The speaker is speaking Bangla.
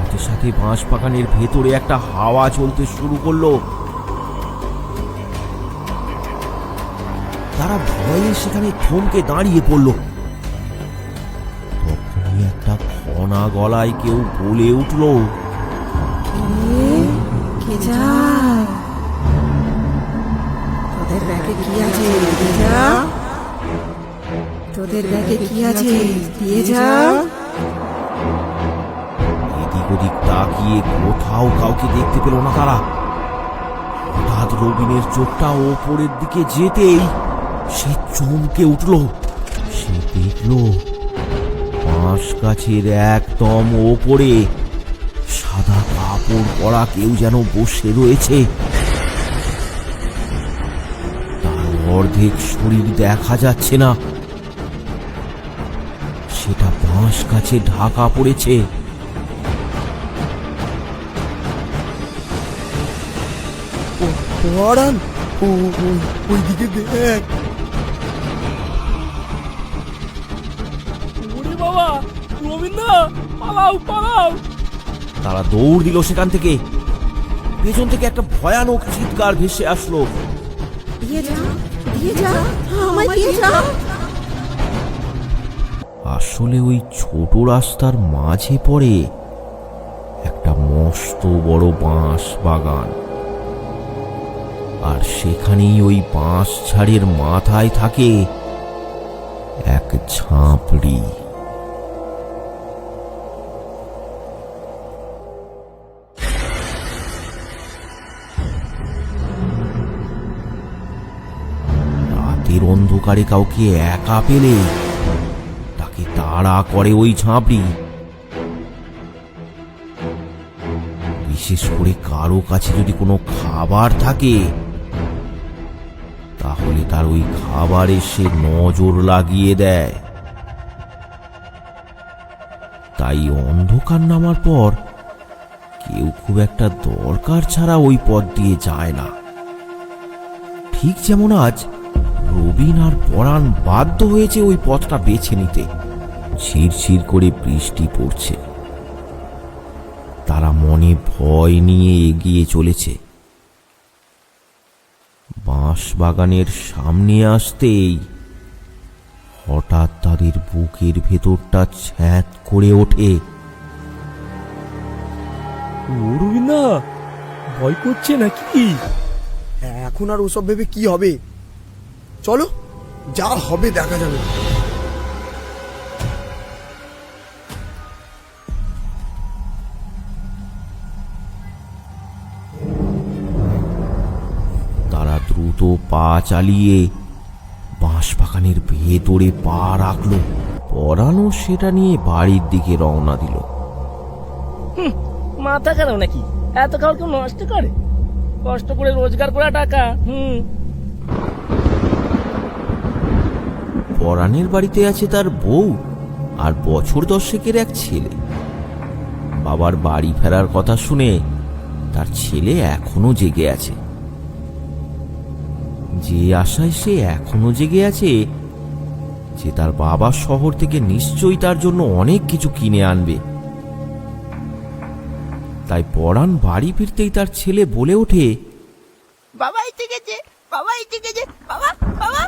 সাথে সাথে বাঁশ বাগানের ভেতরে একটা হাওয়া চলতে শুরু করলো। তারা ভয়ে সেখানে থমকে দাঁড়িয়ে পড়ল। তখনই একটা খনা গলায় কেউ বলে উঠল, কে যায়? তোদের ব্যাগে কি আছে দিয়ে যা। তোদের ব্যাগে কি আছে দিয়ে যা। এদিক ওদিক তাকিয়ে কোথাও কাউকে দেখতে পেল না তারা। হঠাৎ রবিনের চোখটা ওপরের দিকে যেতেই সে চমকে উঠল। সে দেখল বাঁশ গাছের একদম ওপরে সাদা কাপড় পরা কেউ যেন বসে রয়েছে। তার অর্ধেক শরীর দেখা যাচ্ছে না, সেটা বাঁশ গাছে ঢাকা পড়েছে। পরাণ, ওইদিকে দেখ। ওরে বাবা, রবীন্দ্র, পালাও পালাও! তারা দৌড় দিল সেখান থেকে। পেছন থেকে একটা ভয়ানক চিৎকার ভেসে আসলো। দিয়ে যা, দিয়ে যা, আমায় দিয়ে যা। আসলে ওই ছোট রাস্তার মাঝে পড়ে একটা মস্ত বড় বাঁশ বাগান, আর সেখানেই ওই বাঁশ ঝাড়ের মাথায় থাকে এক ঝাঁপড়ি। রাতের অন্ধকারে কাউকে একা পেলে তাকে তাড়া করে ওই ঝাঁপড়ি। বিশেষ করে কারো কাছে যদি কোনো খাবার থাকে তাহলে তার ওই খাবারে সে নজর লাগিয়ে দেয়। তাই অন্ধকার নামার পর কেউ খুব একটা দরকার ছাড়া ওই পথ দিয়ে যায় না। ঠিক যেমন আজ রবিন আর পরাণ বাধ্য হয়েছে ওই পথটা বেছে নিতে। ঝিরঝির করে বৃষ্টি পড়ছে, তারা মনে ভয় নিয়ে এগিয়ে চলেছে। বাঁশ বাগানের সামনে আসতেই হঠাৎ তাদের বুকের ভেতরটা ছ্যাঁত করে ওঠে। ও রবীন্দ্র, ভয় করছে নাকি? এখন আর ওসব ভেবে কি হবে? চলো, যা হবে দেখা যাবে। তারা দ্রুত পা চালিয়ে বাঁশ বাগানের ভেতরে পা রাখলো। পরাণও সেটা নিয়ে বাড়ির দিকে রওনা দিল। মাথা খারাপ নাকি? এত খাবার কেউ নষ্ট করে? কষ্ট করে রোজগার করা টাকা। পরাণের বাড়িতে আছে তার বউ আর বছর 10 এক ছেলে। বাবার বাড়ি ফেরার কথা শুনে তার ছেলে এখনো জেগে আছে। যে আশায় সে এখনো জেগে আছে যে তার বাবা শহর থেকে নিশ্চয়ই তার জন্য অনেক কিছু কিনে আনবে। তাই পরাণ বাড়ি ফিরতেই তার ছেলে বলে ওঠে, বাবা এসে গেছে, বাবা এসে গেছে, বাবা বাবা।